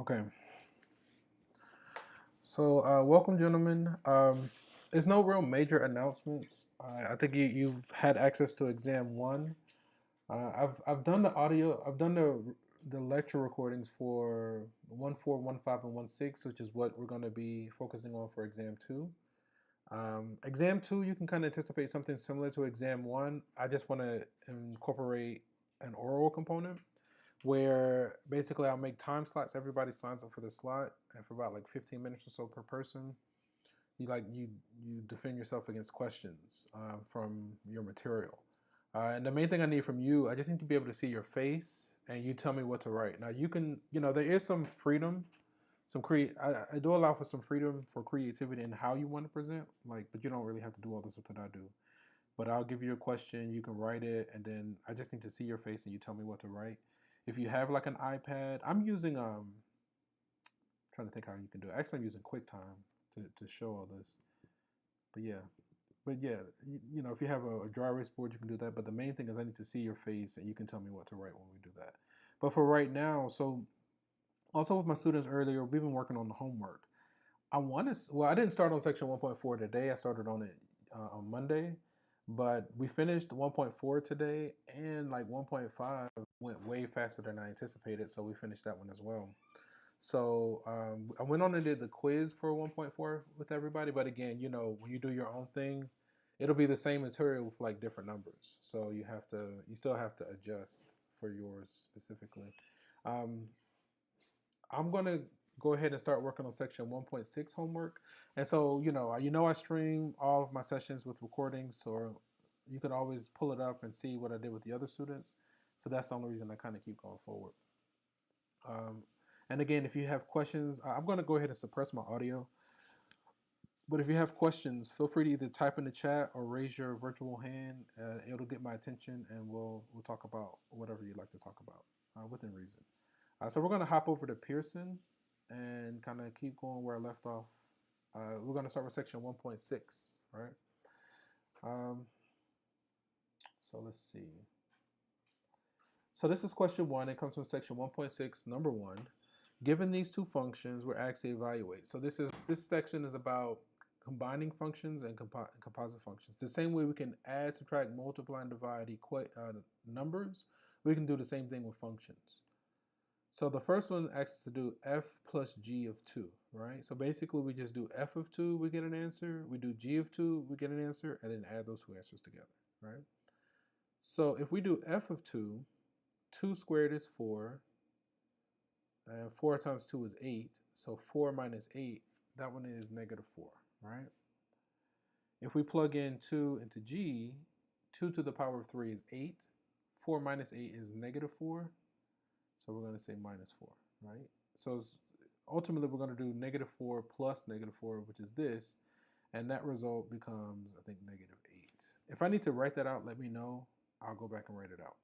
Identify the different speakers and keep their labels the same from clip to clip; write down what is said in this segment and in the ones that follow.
Speaker 1: Okay. So, welcome, gentlemen. There's no real major announcements. I think you've had access to exam one. I've done the audio. I've done the lecture recordings for 1.4, 1.5, and 1.6, which is what we're going to be focusing on for exam two. Exam two, you can kind of anticipate something similar to exam one. I just want to incorporate an oral component where basically I'll make time slots. Everybody signs up for the slot, and for about like 15 minutes or so per person, you defend yourself against questions from your material. And the main thing I need from you, I just need to be able to see your face, and you tell me what to write. Now you can, there is some freedom, I do allow for some freedom for creativity in how you want to present, but you don't really have to do all this that I do. But I'll give you a question, you can write it, and then I just need to see your face and you tell me what to write. If you have like an iPad, I'm using trying to think how you can do it. Actually, I'm using QuickTime to show all this. But yeah, if you have a dry erase board, you can do that. But the main thing is I need to see your face and you can tell me what to write when we do that. But for right now, so also with my students earlier, we've been working on the homework. I didn't start on section 1.4 today. I started on it on Monday. But we finished 1.4 today, and like 1.5 went way faster than I anticipated, so we finished that one as well. So I went on and did the quiz for 1.4 with everybody, but again, when you do your own thing, it'll be the same material with like different numbers. So you still have to adjust for yours specifically. Um, I'm gonna go ahead and start working on section 1.6 homework. And so, I stream all of my sessions with recordings, so you can always pull it up and see what I did with the other students. So that's the only reason I kind of keep going forward. Um, and again, if you have questions, I'm gonna go ahead and suppress my audio. But if you have questions, feel free to either type in the chat or raise your virtual hand. It'll get my attention, and we'll talk about whatever you'd like to talk about within reason. So we're going to hop over to Pearson and kind of keep going where I left off. We're going to start with section 1.6, right? So let's see. So this is question one. It comes from section 1.6, number one. Given these two functions, we're asked to evaluate. So this section is about combining functions and composite functions. The same way we can add, subtract, multiply, and divide numbers, we can do the same thing with functions. So the first one asks us to do f plus g of 2, right? So basically we just do f of 2, we get an answer. We do g of 2, we get an answer, and then add those two answers together, right? So if we do f of 2, 2 squared is 4, and 4 times 2 is 8. So 4 minus 8, that one is negative 4, right? If we plug in 2 into g, 2 to the power of 3 is 8. 4 minus 8 is negative 4. So we're going to say minus 4, right? So ultimately, we're going to do negative 4 plus negative 4, which is this. And that result becomes, I think, negative 8. If I need to write that out, let me know. I'll go back and write it out.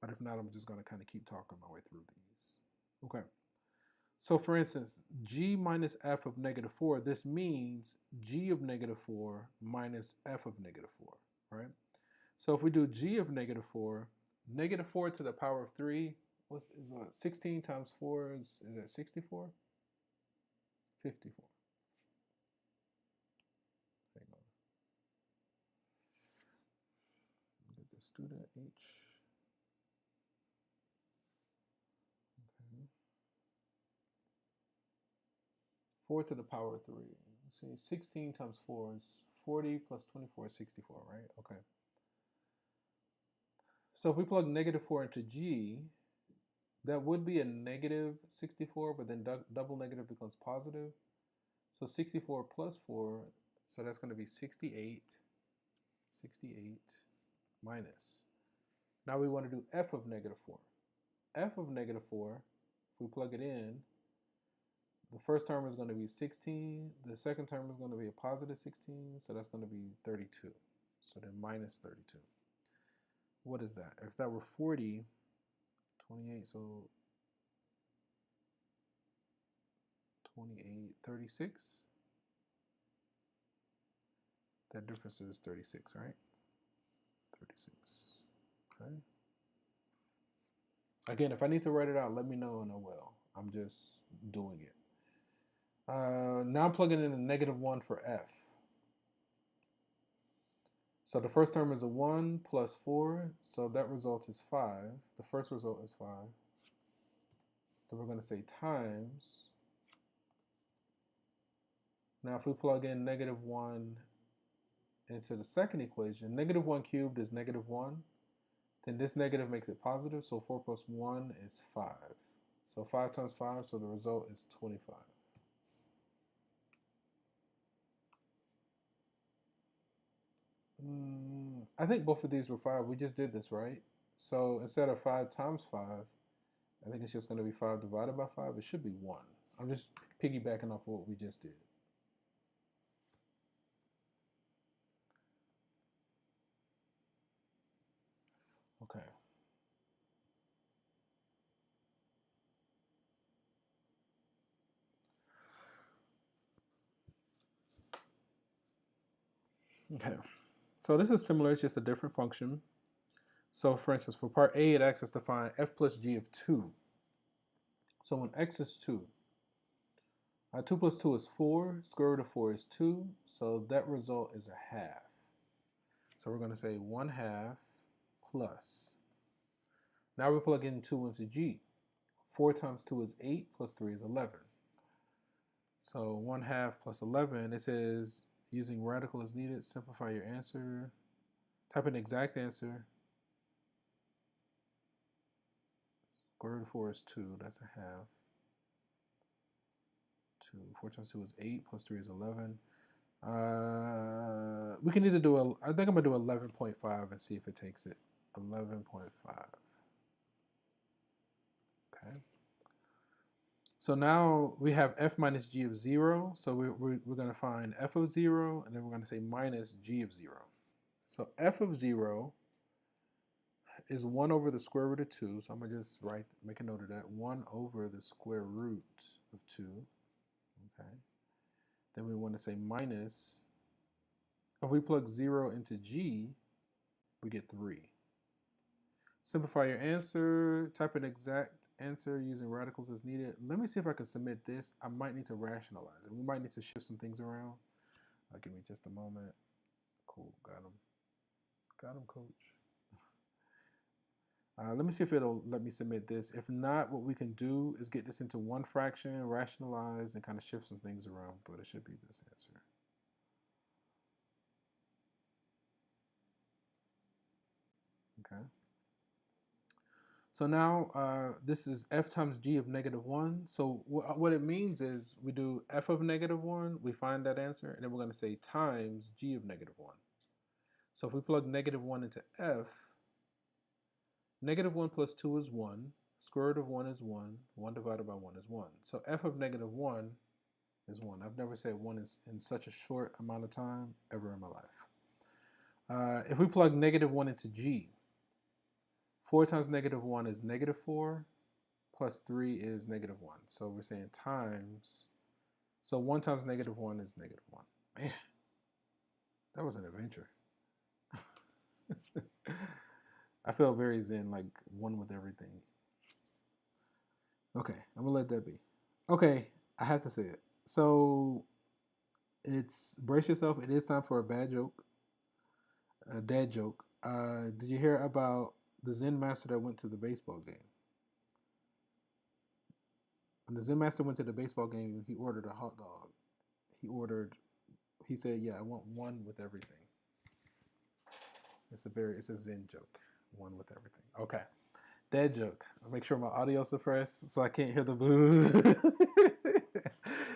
Speaker 1: But if not, I'm just going to kind of keep talking my way through these. Okay. So for instance, g minus f of negative 4, this means g of negative 4 minus f of negative 4, right? So if we do g of negative 4, negative 4 to the power of 3, 16 times 4 is that 64? 54. Hang on. Get the student H. Okay. 4 to the power of 3. Let's see, 16 times 4 is 40 plus 24 is 64, right? Okay. So if we plug negative 4 into g, that would be a negative 64, but then double negative becomes positive. So 64 plus 4, so that's going to be 68 minus. Now we want to do f of negative 4. F of negative 4, if we plug it in, the first term is going to be 16. The second term is going to be a positive 16, so that's going to be 32. So then minus 32. What is that? If that were 40, 28, so 28, 36. That difference is 36, right? 36, okay? Again, if I need to write it out, let me know and I will. I'm just doing it. Now I'm plugging in a -1 for f. So the first term is a 1 plus 4, so that result is 5. The first result is 5. Then we're going to say times. Now if we plug in -1 into the second equation, -1 cubed is -1. Then this negative makes it positive, so 4 plus 1 is 5. So 5 times 5, so the result is 25. I think both of these were 5. We just did this, right? So instead of 5 times 5, I think it's just going to be 5 divided by 5. It should be 1. I'm just piggybacking off what we just did. Okay. Okay. So this is similar. It's just a different function. So for instance, for part A, it asks us to find f plus g of 2. So when x is 2, 2 plus 2 is 4. Square root of 4 is 2. So that result is a half. So we're going to say 1/2 plus. Now we plug in 2 into g. 4 times 2 is 8, plus 3 is 11. So 1/2 plus 11, it says using radical as needed, simplify your answer. Type in the exact answer. Square root of 4 is 2, that's a half. 4 times 2 is 8, plus 3 is 11. We can either do, I think I'm going to do 11.5 and see if it takes it. 11.5. Okay. So now we have f minus g of 0. So we're going to find f of 0, and then we're going to say minus g of 0. So f of 0 is 1 over the square root of 2. So I'm going to just make a note of that. 1 over the square root of 2. Okay. Then we want to say minus. If we plug 0 into g, we get 3. Simplify your answer. Type an exact answer using radicals as needed. Let me see if I can submit this. I might need to rationalize it. We might need to shift some things around. Give me just a moment. Cool, got him. Got him, coach. Let me see if it'll let me submit this. If not, what we can do is get this into one fraction, rationalize, and kind of shift some things around, but it should be this answer. Okay. So now this is f times g of -1. So what it means is we do f of -1, we find that answer, and then we're going to say times g of -1. So if we plug -1 into f, -1 plus 2 is 1, square root of 1 is 1, 1 divided by 1 is 1. So f of -1 is 1. I've never said 1 in such a short amount of time ever in my life. If we plug -1 into g, 4 times -1 is -4, plus 3 is -1. So we're saying times, so 1 times -1 is -1. Man, that was an adventure. I feel very zen, like one with everything. Okay, I'm gonna let that be. Okay, I have to say it. So brace yourself. It is time for a bad joke, a dad joke. Did you hear about the Zen master that went to the baseball game? When the Zen master went to the baseball game, he ordered a hot dog. He said, yeah, I want one with everything. It's a Zen joke. One with everything. Okay. Dad joke. I'll make sure my audio's suppressed so I can't hear the boo.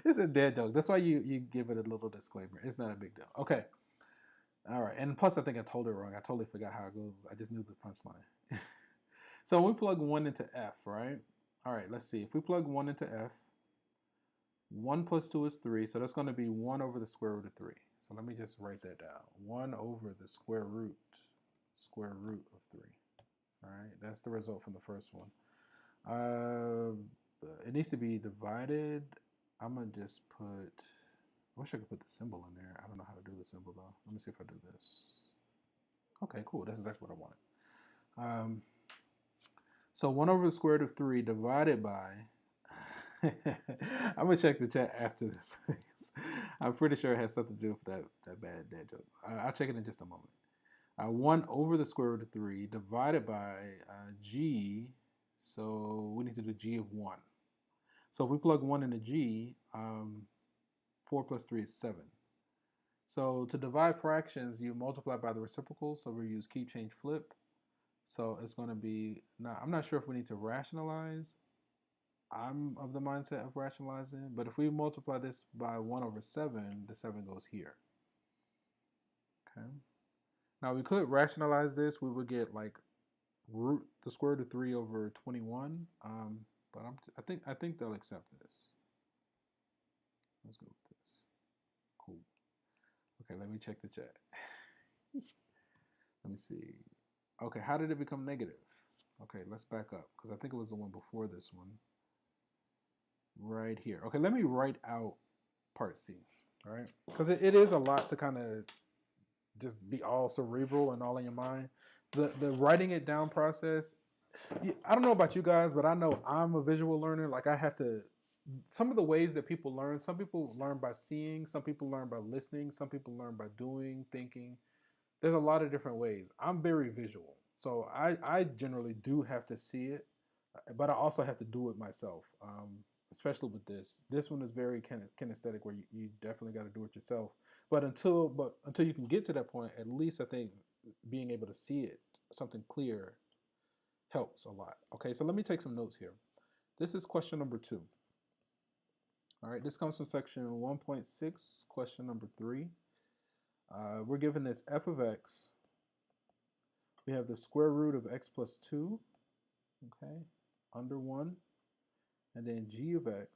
Speaker 1: It's a dad joke. That's why you give it a little disclaimer. It's not a big deal. Okay. All right. And plus, I think I told it wrong. I totally forgot how it goes. I just knew the punchline. So when we plug 1 into f, right? All right, let's see. If we plug 1 into f, 1 plus 2 is 3. So that's going to be 1 over the square root of 3. So let me just write that down. 1 over the square root of 3. All right, that's the result from the first one. It needs to be divided. I'm going to just put, I wish I could put the symbol in there. I don't know how to do the symbol though. Let me see if I do this. Okay, cool. That's exactly what I wanted. So 1 over the square root of 3 divided by, I'm going to check the chat after this. I'm pretty sure it has something to do with that bad dad joke. I'll check it in just a moment. 1 over the square root of 3 divided by g, so we need to do g of 1. So if we plug 1 into g, 4 plus 3 is 7. So to divide fractions, you multiply by the reciprocal, so we use keep, change, flip. So it's going to be, now I'm not sure if we need to rationalize. I'm of the mindset of rationalizing, but if we multiply this by 1 over 7, the 7 goes here. Okay. Now we could rationalize this. We would get like root the square root of 3 over 21. But I think they'll accept this. Let's go with this. Cool. Okay, let me check the chat. Let me see. Okay, how did it become negative? Okay, let's back up because I think it was the one before this one. Right here. Okay, let me write out part C, all right? Because it is a lot to kind of just be all cerebral and all in your mind. The writing it down process, I don't know about you guys, but I know I'm a visual learner. Like I have to, some of the ways that people learn, some people learn by seeing, some people learn by listening, some people learn by doing, thinking. There's a lot of different ways. I'm very visual. So I generally do have to see it, but I also have to do it myself, especially with this. This one is very kinesthetic where you definitely got to do it yourself. But until you can get to that point, at least I think being able to see it, something clear, helps a lot. Okay, so let me take some notes here. This is question number 2. All right, this comes from section 1.6, question number 3. We're given this f of x. We have the square root of x plus 2, okay, under 1. And then g of x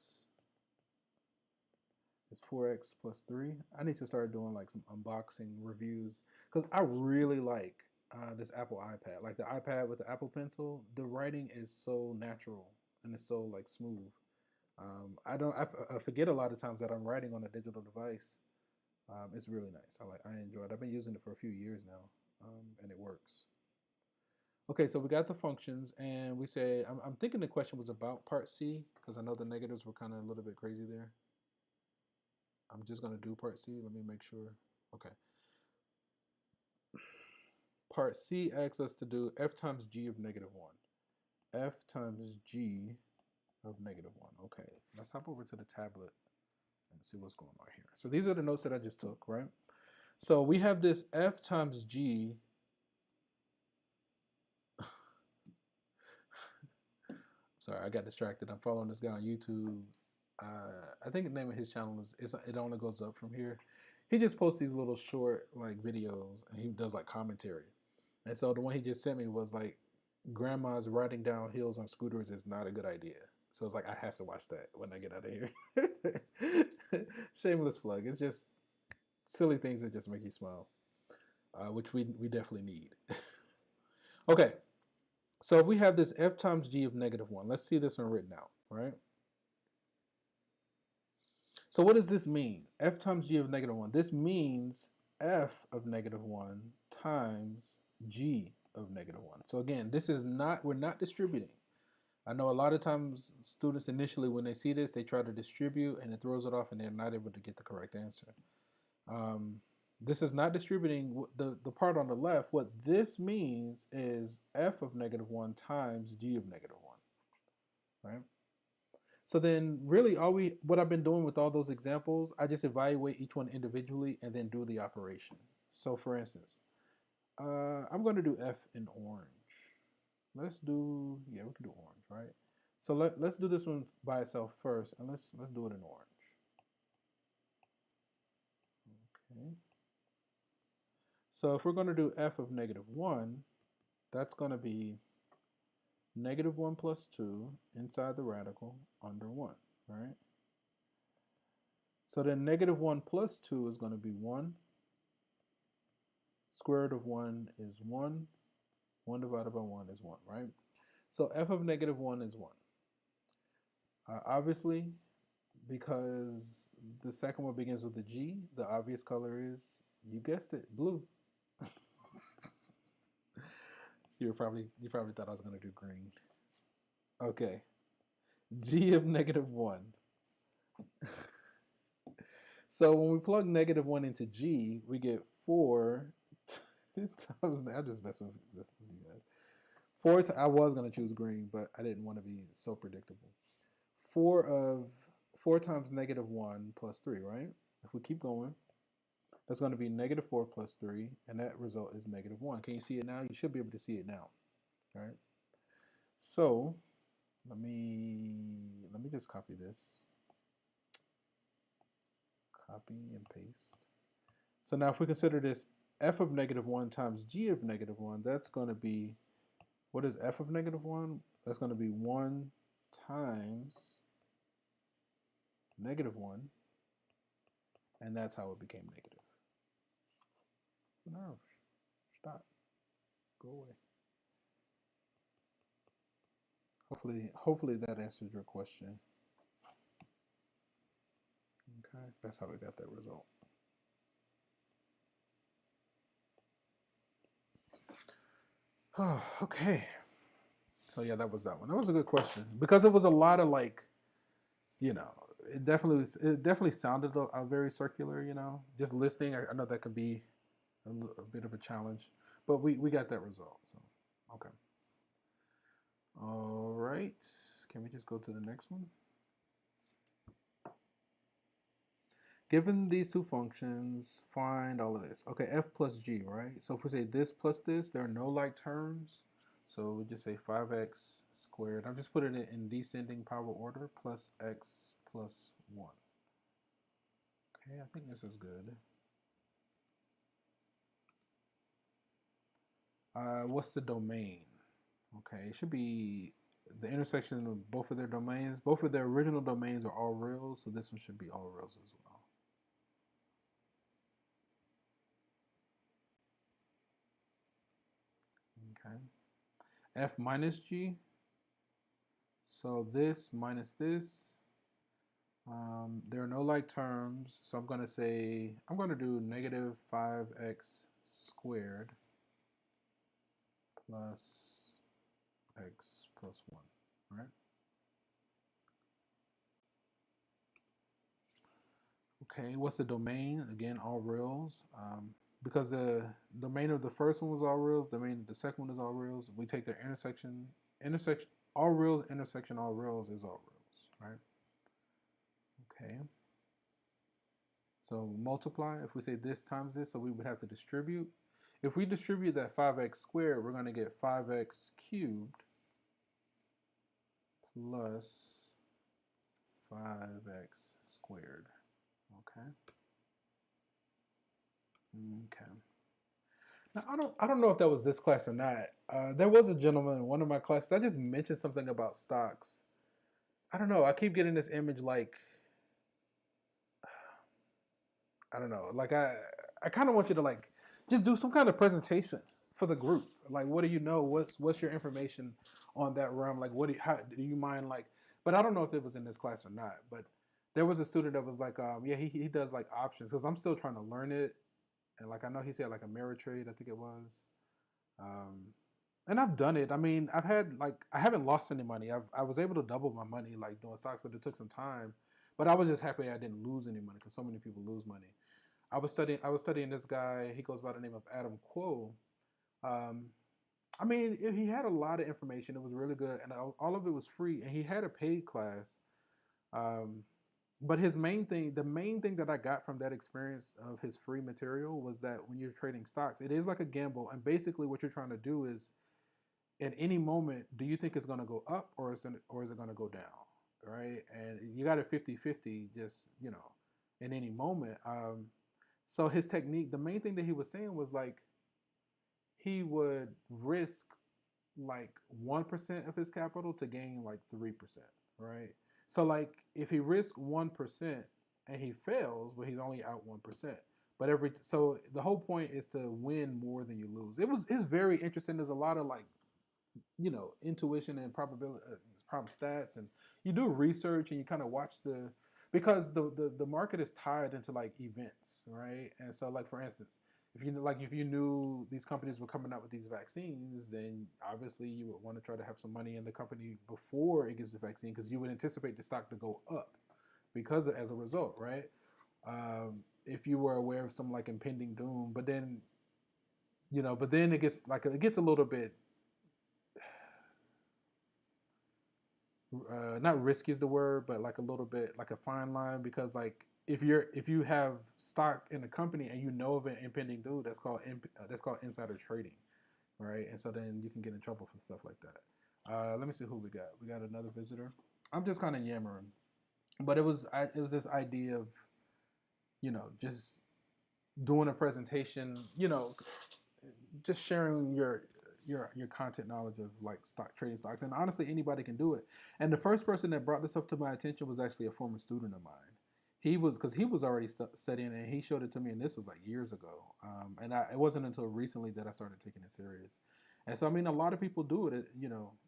Speaker 1: is 4x plus 3. I need to start doing like some unboxing reviews because I really like this Apple iPad. Like the iPad with the Apple Pencil, the writing is so natural and it's so like smooth. I forget a lot of times that I'm writing on a digital device. It's really nice. I enjoy it. I've been using it for a few years now, and it works. Okay, so we got the functions, and we say, I'm thinking the question was about part C, because I know the negatives were kind of a little bit crazy there. I'm just going to do part C. Let me make sure. Okay. Part C asks us to do f times g of negative 1. F times g of negative 1. Okay, let's hop over to the tablet and see what's going on here. So these are the notes that I just took, right? So we have this f times g. Sorry, I got distracted. I'm following this guy on YouTube. I think the name of his channel is it only goes up from here. He just posts these little short like videos and he does like commentary. And so the one he just sent me was like, grandma's riding down hills on scooters is not a good idea. So it's like I have to watch that when I get out of here. Shameless plug. It's just silly things that just make you smile, which we definitely need. Okay. So if we have this f times g of negative 1, let's see this one written out, right? So what does this mean? F times g of negative 1. This means f of negative 1 times g of negative 1. So again, this is not, we're not distributing. I know a lot of times students initially, when they see this, they try to distribute and it throws it off and they're not able to get the correct answer. This is not distributing. The part on the left, what this means is f of negative 1 times g of negative 1, right? So then really what I've been doing with all those examples, I just evaluate each one individually and then do the operation. So for instance, I'm going to do f in orange. Let's do, yeah, we can do orange, right? So let's do this one by itself first, and let's do it in orange. Okay. So if we're going to do f of negative 1, that's going to be negative 1 plus 2 inside the radical under 1, right? So then negative 1 plus 2 is going to be 1. Square root of 1 is 1. 1 divided by 1 is 1, right? So f of negative 1 is 1. Obviously, because the second one begins with a G, the obvious color is, you guessed it, blue. You probably thought I was going to do green. Okay. G of negative 1. So when we plug negative 1 into G, we get 4 times. I'm just messing with this, you guys. I was going to choose green, but I didn't want to be so predictable. 4 times negative 1 plus 3, right? If we keep going, that's going to be negative 4 plus 3, and that result is negative 1. Can you see it now? You should be able to see it now, all right? So let me just copy this. Copy and paste. So now if we consider this f of negative 1 times g of negative 1, that's going to be, what is f of negative 1? That's going to be 1 times negative 1, and that's how it became negative. No, stop. Go away. Hopefully that answers your question. Okay, that's how we got that result. Oh, okay. So yeah, that was that one. That was a good question because it was a lot of like, it definitely sounded very circular. Just listening, I know that could be a bit of a challenge, but we got that result. So okay. All right. Can we just go to the next one? Given these two functions, find all of this. Okay, f plus g, right? So if we say this plus this, there are no like terms. So we just say 5x squared. I've just put it in descending power order, plus x plus 1. Okay, I think this is good. What's the domain? Okay, it should be the intersection of both of their domains. Both of their original domains are all reals, so this one should be all reals as well. Okay. F minus g. So this minus this. There are no like terms, so I'm going to do negative 5x squared plus x plus 1, right? Okay, what's the domain? Again, all reals. Because the domain of the first one was all reals, the domain of the second one is all reals. We take their intersection, all reals, intersection, all reals is all reals, right? Okay. So multiply, if we say this times this, so we would have to distribute. If we distribute that 5x squared, we're going to get 5x cubed plus 5x squared. Okay. Okay. Now I don't know if that was this class or not. There was a gentleman in one of my classes. I just mentioned something about stocks. I don't know. I keep getting this image like, I don't know. Like I kind of want you to like just do some kind of presentation for the group. Like, what do you know? What's your information on that realm? Like, how do you mind like? But I don't know if it was in this class or not. But there was a student that was like, yeah, he does like options because I'm still trying to learn it, and like I know he said like a Ameritrade, I think it was. Um, and I've done it. I mean, I haven't lost any money. I was able to double my money like doing stocks, but it took some time. But I was just happy I didn't lose any money because so many people lose money. I was studying this guy. He goes by the name of Adam Quo. Um, I mean, he had a lot of information. It was really good, and all of it was free. And he had a paid class. Um, but the main thing that I got from that experience of his free material was that when you're trading stocks, it is like a gamble. And basically, what you're trying to do is, at any moment, do you think it's going to go up or is it going to go down? Right? And you got a 50-50 just, in any moment. So his technique, the main thing that he was saying was like he would risk like 1% of his capital to gain like 3%, right? So like if he risks 1% and he fails, but he's only out 1%. But so the whole point is to win more than you lose. It's very interesting. There's a lot of like intuition and probability, problem stats, and you do research and you kind of watch because the market is tied into like events, right? And so like for instance, if you knew these companies were coming out with these vaccines, then obviously you would want to try to have some money in the company before it gets the vaccine, because you would anticipate the stock to go up because as a result, right? If you were aware of some like impending doom, but then it gets a little bit not risky is the word, but like a little bit like a fine line, because like if you have stock in a company and you know of an impending doom, that's called insider trading, right? And so then you can get in trouble for stuff like that. Let me see who we got. We got another visitor. I'm just kind of yammering, but it was this idea of just doing a presentation, just sharing your content knowledge of like stock trading stocks. And honestly, anybody can do it. And the first person that brought this up to my attention was actually a former student of mine. He was already studying, and he showed it to me, and this was like years ago. It wasn't until recently that I started taking it serious. And so, I mean, a lot of people do it,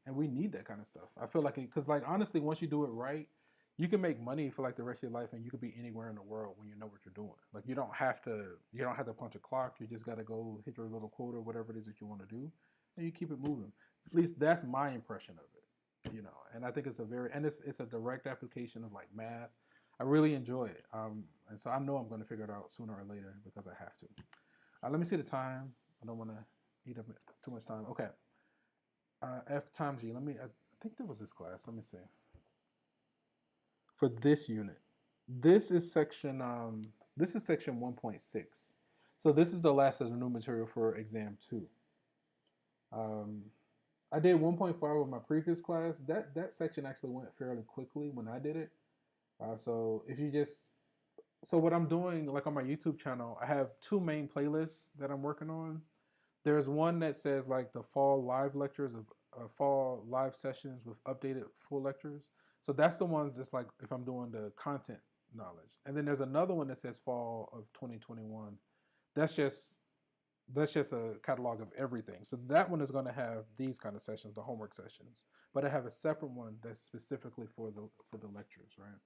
Speaker 1: and we need that kind of stuff. I feel like because like honestly, once you do it right, you can make money for like the rest of your life, and you could be anywhere in the world when you know what you're doing. Like you don't have to punch a clock. You just got to go hit your little quota, whatever it is that you want to do, and you keep it moving. At least that's my impression of it, And I think it's it's a direct application of like math. I really enjoy it, and so I know I'm going to figure it out sooner or later because I have to. Let me see the time. I don't want to eat up too much time. Okay, F times G. I think there was this class. Let me see. For this unit, this is section 1.6. So this is the last of the new material for exam 2. I did 1.5 with my previous class. That section actually went fairly quickly when I did it. So what I'm doing, like on my YouTube channel, I have 2 main playlists that I'm working on. There's one that says like the fall live lectures of fall live sessions with updated full lectures. So that's the ones that's like if I'm doing the content knowledge. And then there's another one that says fall of 2021. That's just a catalog of everything. So that one is going to have these kind of sessions, the homework sessions. But I have a separate one that's specifically for the lectures, right?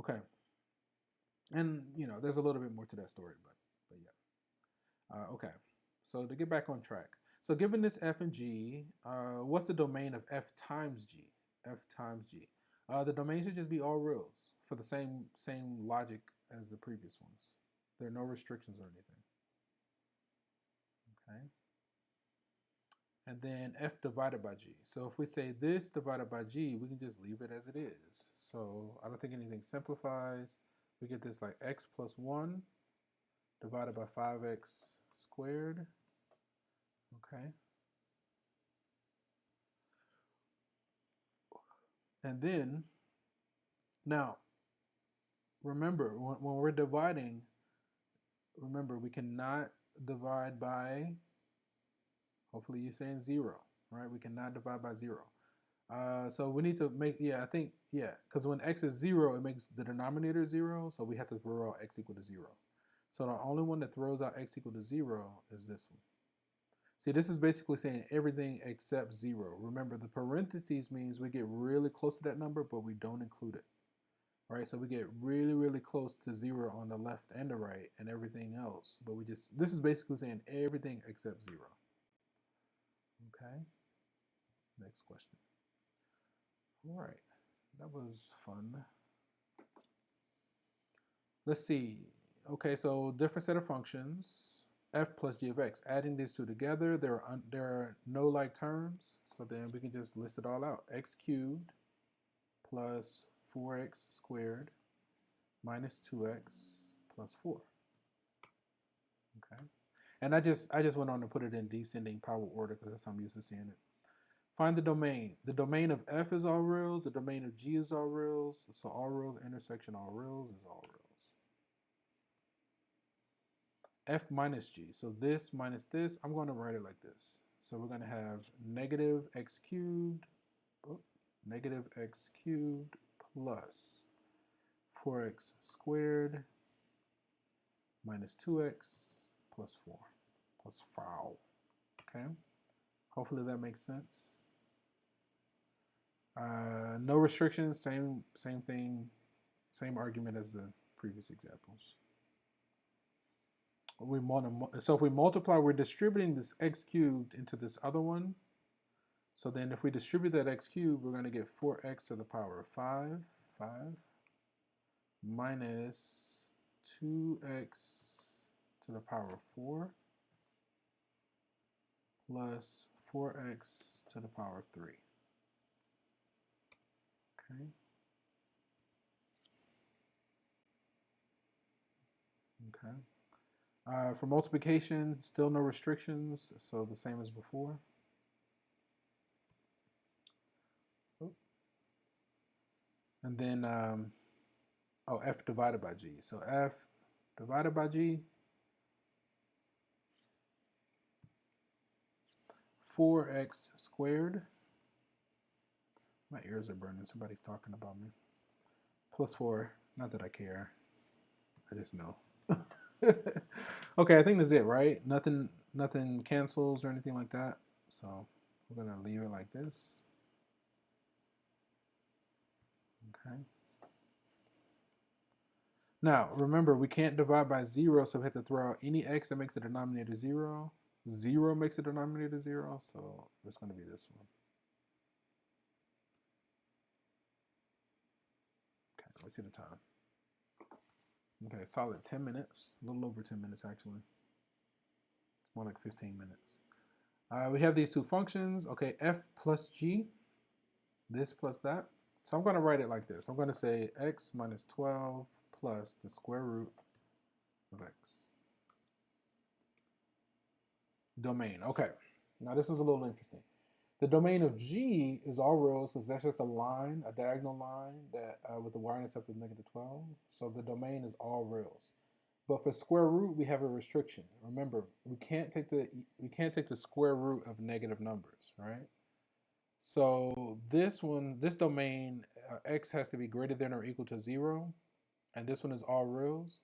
Speaker 1: Okay. And there's a little bit more to that story, but yeah. Okay. So to get back on track. So given this f and g, what's the domain of f times g? F times g. The domain should just be all reals for the same logic as the previous ones. There are no restrictions or anything. Okay. And then f divided by g. So if we say this divided by g, we can just leave it as it is. So I don't think anything simplifies. We get this like x plus 1 divided by 5x squared. Okay. And then, now, remember, when we're dividing, remember, we cannot divide by, hopefully you're saying 0, right? We cannot divide by 0. So we need to make, because when x is 0, it makes the denominator 0, so we have to throw out x equal to 0. So the only one that throws out x equal to 0 is this one. See, this is basically saying everything except 0. Remember, the parentheses means we get really close to that number, but we don't include it. Right? So we get really, really close to 0 on the left and the right and everything else. But this is basically saying everything except 0. Okay? Next question. All right. That was fun. Let's see. Okay, so different set of functions. F plus g of x. Adding these two together, there are no like terms, so then we can just list it all out. X cubed plus 4x squared minus 2x plus 4. Okay, and I just went on to put it in descending power order because that's how I'm used to seeing it. Find the domain. The domain of f is all reals. The domain of g is all reals. So all reals intersection all reals is all reals. F minus g. So this minus this, I'm going to write it like this. So we're going to have negative x cubed plus 4x squared minus 2x plus 4 plus 5. Okay. Hopefully that makes sense. No restrictions. Same thing. Same argument as the previous examples. So if we multiply, we're distributing this x cubed into this other one. So then if we distribute that x cubed, we're going to get 4x to the power of 5 minus 2x to the power of 4 plus 4x to the power of 3. Okay. Okay. For multiplication, still no restrictions, so the same as before. And then, f divided by g. So f divided by g, 4x squared. My ears are burning. Somebody's talking about me. Plus 4. Not that I care. I just know. Okay, I think that's it, right? Nothing cancels or anything like that. So we're going to leave it like this. Okay. Now, remember, we can't divide by 0, so we have to throw out any x that makes the denominator 0. 0 makes the denominator 0, so it's going to be this one. Okay, let's see the time. Okay, solid 10 minutes, a little over 10 minutes actually. It's more like 15 minutes. We have these two functions. Okay, f plus g, this plus that. So I'm going to write it like this. I'm going to say x minus 12 plus the square root of x. Domain. Okay, now this is a little interesting. The domain of g is all reals, since that's just a line, a diagonal line that with the y-intercept of -12. So the domain is all reals. But for square root, we have a restriction. Remember, we can't take the square root of negative numbers, right? So this domain, x has to be greater than or equal to 0, and this one is all reals.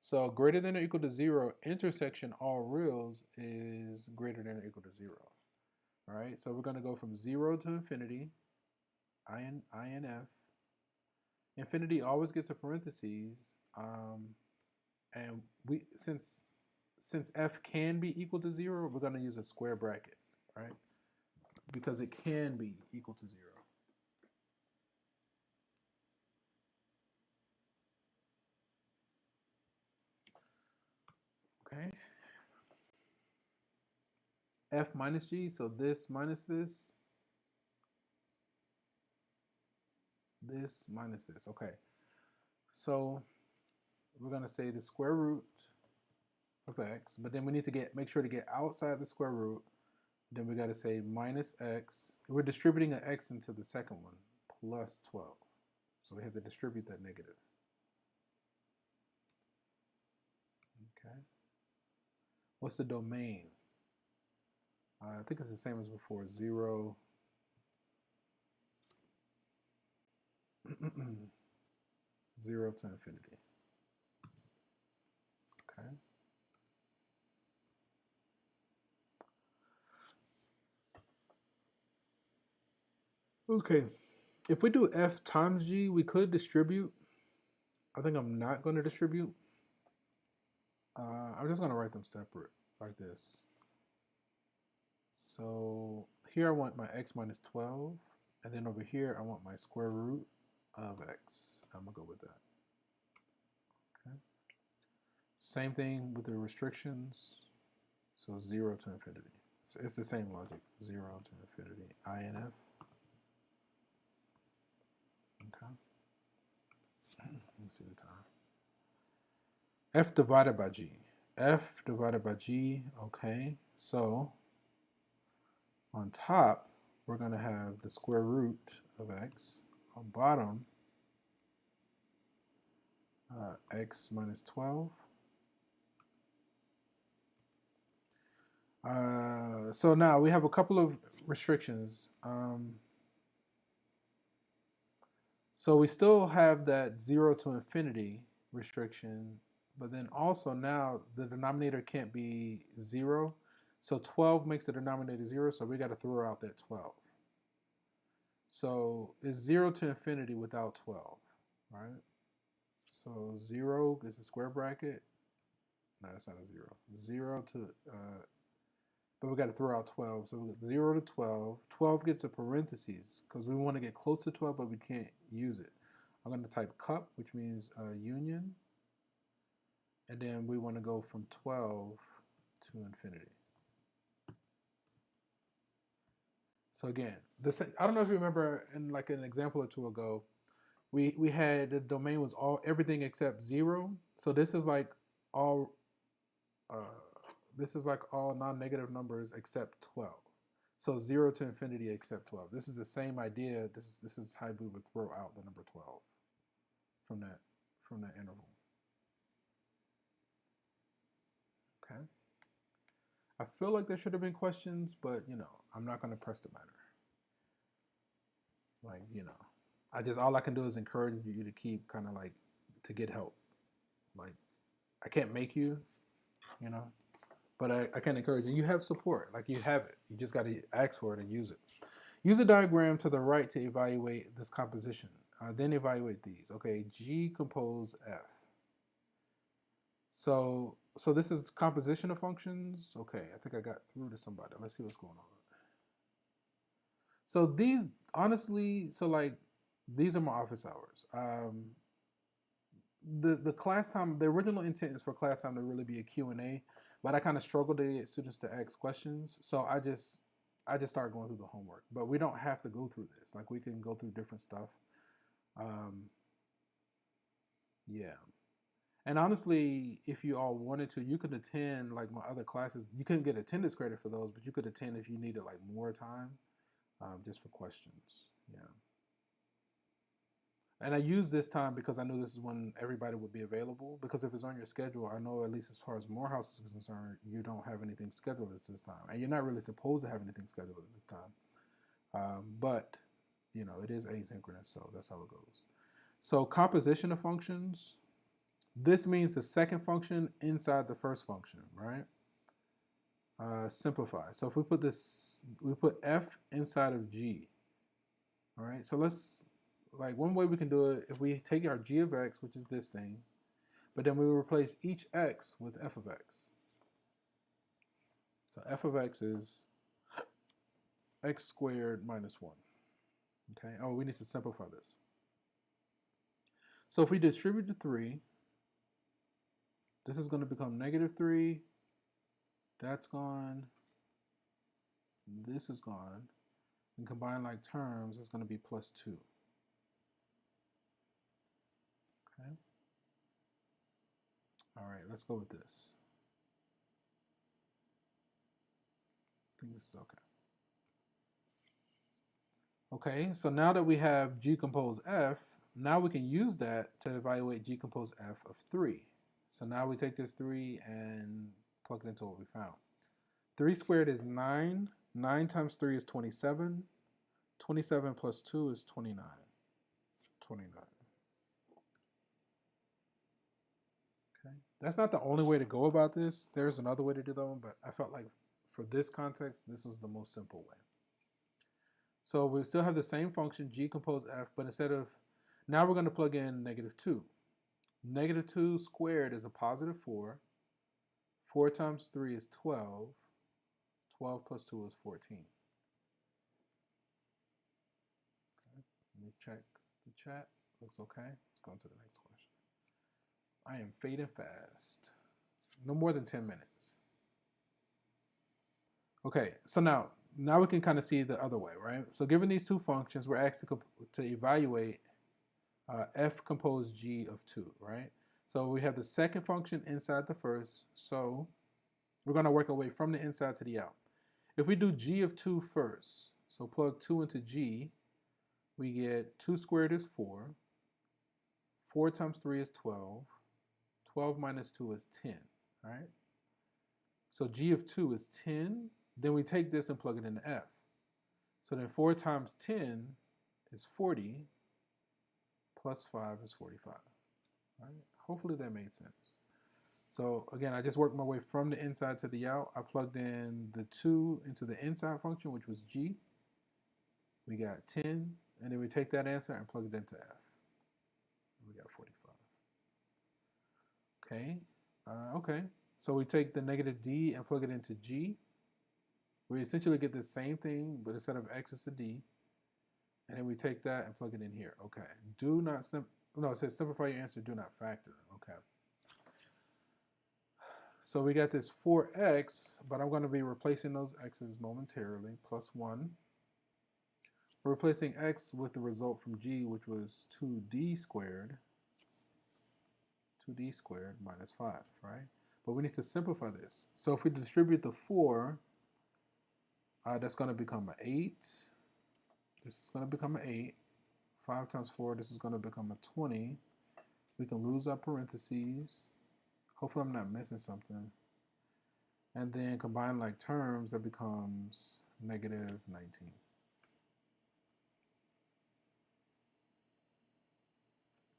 Speaker 1: So greater than or equal to 0, intersection all reals is greater than or equal to 0. All right, so we're going to go from 0 to infinity, INF. Infinity always gets a parentheses, and since f can be equal to 0, we're going to use a square bracket, right? Because it can be equal to 0. Okay. F minus g, so this minus this minus this. Okay. So we're going to say the square root of x, but then we need to make sure to get outside the square root. Then we got to say minus x. We're distributing an x into the second one, plus 12. So we have to distribute that negative. Okay. What's the domain? I think it's the same as before, 0. 0 to infinity. Okay. Okay. If we do f times g, we could distribute. I think I'm not going to distribute. I'm just going to write them separate like this. So here I want my x minus 12, and then over here I want my square root of x. I'm going to go with that. Okay. Same thing with the restrictions. So 0 to infinity. It's the same logic. 0 to infinity. INF. Okay. Let's see the time. F divided by g. F divided by g. Okay. So on top, we're going to have the square root of x. On bottom, x minus 12. So now we have a couple of restrictions. So we still have that 0 to infinity restriction, but then also now the denominator can't be 0. So 12 makes the denominator 0, so we got to throw out that 12. So it's 0 to infinity without 12, right? So 0 is the square bracket, No, that's not a 0. 0 to, but we got to throw out 12. So we got 0 to 12. 12 gets a parentheses because we want to get close to 12, but we can't use it. I'm going to type cup, which means union. And then we want to go from 12 to infinity. So again, this, I don't know if you remember in like an example or two ago, we had the domain was all everything except 0. So this is like all all non-negative numbers except 12. So 0 to infinity except 12. This is the same idea. This is how we would throw out the number 12 from that interval. Okay. I feel like there should have been questions, but you know, I'm not going to press the matter. Like, you know, all I can do is encourage you to keep kind of like to get help. Like, I can't make you, you know, but I can encourage you. You have support, like you have it. You just got to ask for it and use it. Use a diagram to the right to evaluate this composition. Then evaluate these. Okay, G compose F. So this is composition of functions. Okay, I think I got through to somebody. Let's see what's going on. So these, honestly, so like these are my office hours. The class time, the original intent is for class time to really be a Q&A, but I kind of struggle to get students to ask questions. So I just start going through the homework, but we don't have to go through this. Like we can go through different stuff. Yeah. And honestly, if you all wanted to, you could attend like my other classes. You couldn't get attendance credit for those, but you could attend if you needed like more time, just for questions. Yeah. And I use this time because I knew this is when everybody would be available. Because if it's on your schedule, I know at least as far as Morehouse is concerned, you don't have anything scheduled at this time, and you're not really supposed to have anything scheduled at this time. But you know, it is asynchronous, so that's how it goes. So composition of functions. This means the second function inside the first function, right? Simplify. So if we put f inside of g. All right. So let's, like, one way we can do it, if we take our g of x, which is this thing, but then we replace each x with f of x. So f of x is x squared minus 1. Okay. Oh, we need to simplify this. So if we distribute the 3, this is going to become negative 3. That's gone. This is gone. And combine like terms, it's going to be plus 2. Okay. All right, let's go with this. I think this is okay. Okay, so now that we have G compose F, now we can use that to evaluate G compose F of 3. So now we take this 3 and plug it into what we found. 3 squared is 9. 9 times 3 is 27. 27 plus 2 is 29. 29. Okay. That's not the only way to go about this. There's another way to do them, but I felt like for this context, this was the most simple way. So we still have the same function, G compose F, but instead of, now we're going to plug in negative 2. Negative 2 squared is a positive 4. 4 times 3 is 12. 12 plus 2 is 14. Okay. Let me check the chat. Looks okay. Let's go on to the next question. I am fading fast. No more than 10 minutes. Okay, so now we can kind of see the other way, right? So given these two functions, we're asked to evaluate f compose g of 2, right? So we have the second function inside the first, so we're going to work our way from the inside to the out. If we do g of 2 first, so plug 2 into g, we get 2 squared is 4. 4 times 3 is 12. 12 minus 2 is 10, right? So g of 2 is 10. Then we take this and plug it into f. So then 4 times 10 is 40, plus 5 is 45. Right? Hopefully that made sense. So again, I just worked my way from the inside to the out. I plugged in the 2 into the inside function, which was g. We got 10, and then we take that answer and plug it into f. We got 45. Okay. Okay. So we take the negative d and plug it into g. We essentially get the same thing, but instead of x, it's a d. And then we take that and plug it in here. Okay. Do not, no, it says simplify your answer, do not factor. Okay. So we got this 4x, but I'm going to be replacing those x's momentarily, plus 1. We're replacing x with the result from g, which was 2d squared. 2d squared minus 5, right? But we need to simplify this. So if we distribute the 4, that's going to become an 8. This is going to become an 8. 5 times 4, this is going to become a 20. We can lose our parentheses. Hopefully I'm not missing something. And then combine like terms, that becomes negative 19.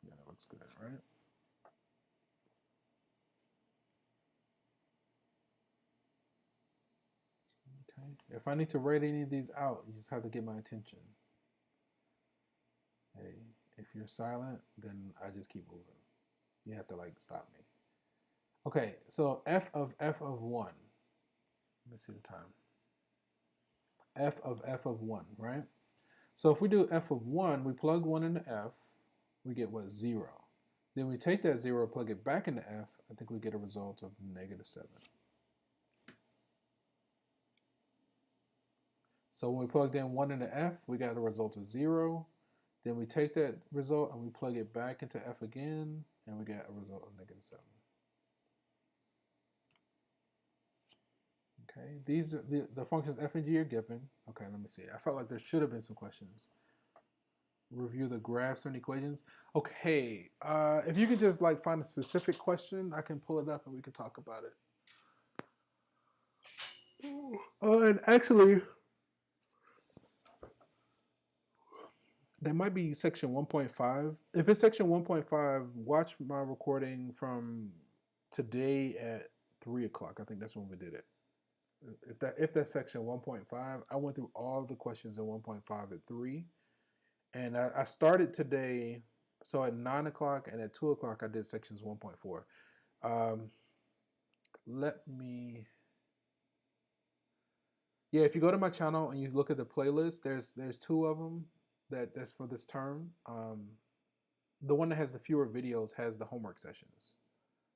Speaker 1: Yeah, that looks good, right? Okay. If I need to write any of these out, you just have to get my attention. Hey, if you're silent, then I just keep moving. You have to like stop me. Okay, so f of 1. Let me see the time. F of 1, right? So if we do f of 1, we plug 1 into f, we get what? 0. Then we take that 0, plug it back into f, I think we get a result of negative 7. So when we plugged in 1 into f, we got a result of 0. Then we take that result and we plug it back into f again, and we get a result of negative 7. Okay, these are the functions f and g are given. Okay, let me see. I felt like there should have been some questions. Review the graphs and equations. Okay, if you could just like find a specific question, I can pull it up and we can talk about it. And actually, that might be section 1.5. If it's section 1.5, watch my recording from today at 3 o'clock. I think that's when we did it. If that's section 1.5, I went through all the questions in 1.5 at 3. And I started today, so at 9 o'clock and at 2 o'clock, I did sections 1.4. Let me, yeah, if you go to my channel and you look at the playlist, there's 2 of them that's for this term. The one that has the fewer videos has the homework sessions,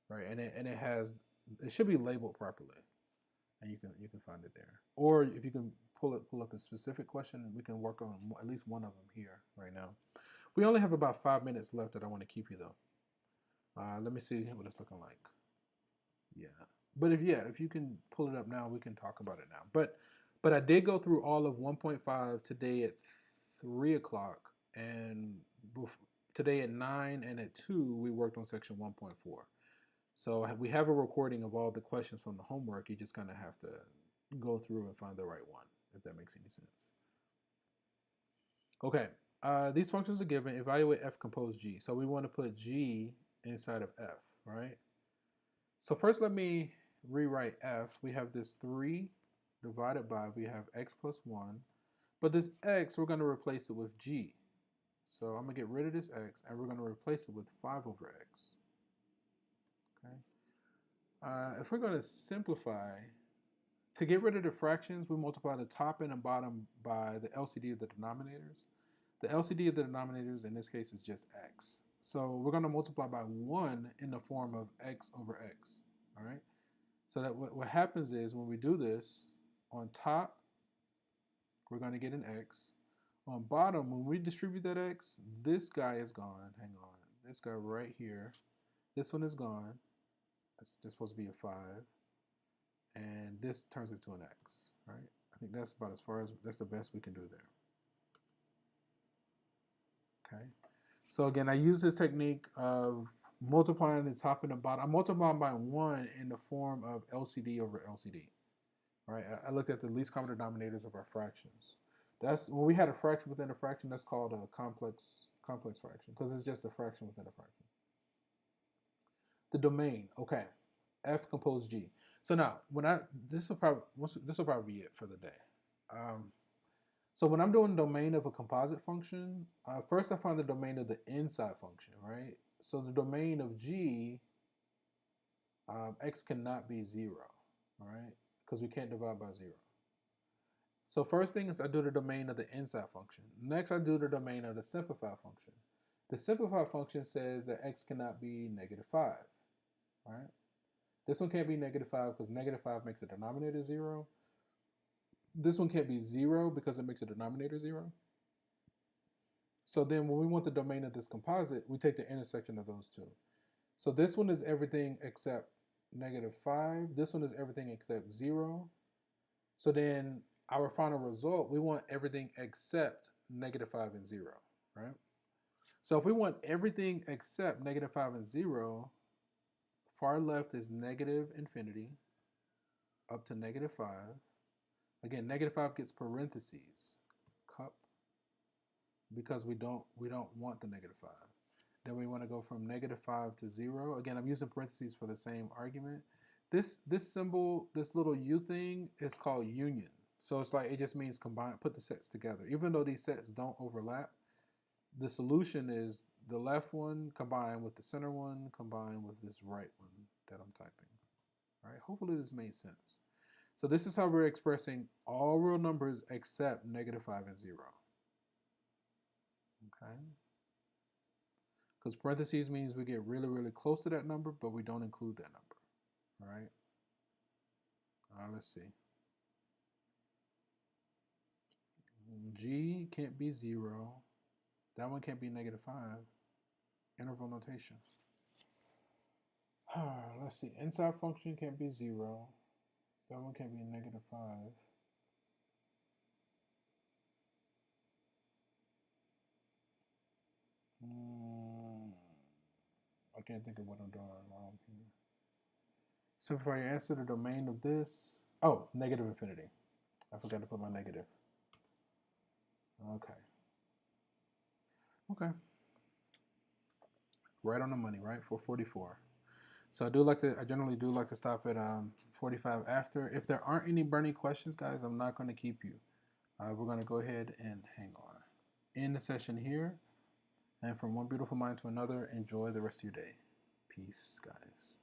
Speaker 1: right? And it should be labeled properly, and you can find it there. Or if you can pull up a specific question, we can work on at least one of them here right now. We only have about 5 minutes left that I want to keep you though. Let me see what it's looking like. Yeah, but if you can pull it up now, we can talk about it now. But I did go through all of 1.5 today at 3 o'clock, and today at 9 and at 2 we worked on section 1.4. So we have a recording of all the questions from the homework. You just kind of have to go through and find the right one, if that makes any sense. Okay, these functions are given. Evaluate f compose g. So we want to put g inside of f, right? So first let me rewrite f. We have this 3 divided by, we have x plus 1. But this x, we're going to replace it with g. So I'm going to get rid of this x, and we're going to replace it with 5 over x. Okay. If we're going to simplify, to get rid of the fractions, we multiply the top and the bottom by the LCD of the denominators. The LCD of the denominators in this case is just x. So we're going to multiply by 1 in the form of x over x. All right. So that what happens is when we do this, on top, we're going to get an x. On bottom, when we distribute that x, this guy is gone. Hang on. This guy right here. This one is gone. That's supposed to be a 5. And this turns into an x, right? I think that's about as far as, that's the best we can do there. Okay. So again, I use this technique of multiplying the top and the bottom. I'm multiplying by 1 in the form of LCD over LCD, right? I looked at the least common denominators of our fractions. That's when we had a fraction within a fraction, that's called a complex fraction, because it's just a fraction within a fraction. The domain, okay. F compose G. So now, this will probably be it for the day. So when I'm doing domain of a composite function, first I find the domain of the inside function, right? So the domain of G, x cannot be 0, all right? Because we can't divide by 0. So first thing is I do the domain of the inside function. Next, I do the domain of the simplified function. The simplified function says that x cannot be -5, right? This one can't be -5 because -5 makes the denominator 0. This one can't be 0 because it makes the denominator 0. So then when we want the domain of this composite, we take the intersection of those two. So this one is everything except -5. This one is everything except 0. So then our final result, we want everything except -5 and 0, right? So if we want everything except -5 and 0, far left is -infinity up to -5. Again, -5 gets parentheses, cup, because we don't want the -5. Then we want to go from -5 to 0. Again, I'm using parentheses for the same argument. This symbol, this little U thing, is called union. So it's like, it just means combine, put the sets together. Even though these sets don't overlap, the solution is the left one combined with the center one combined with this right one that I'm typing. All right, hopefully this made sense. So this is how we're expressing all real numbers except -5 and 0. Okay? Because parentheses means we get really, really close to that number, but we don't include that number. All right? Let's see. G can't be 0. That one can't be -5. Interval notation. Let's see. Inside function can't be 0. That one can't be -5. I can't think of what I'm doing wrong here. Simplify your answer. The domain of this. Oh, -infinity. I forgot to put my negative. Okay. Okay. Right on the money, right? 444. So I generally do like to stop at 45 after. If there aren't any burning questions, guys, I'm not going to keep you. We're going to go ahead and hang on. End the session here. And from one beautiful mind to another, enjoy the rest of your day. Peace, guys.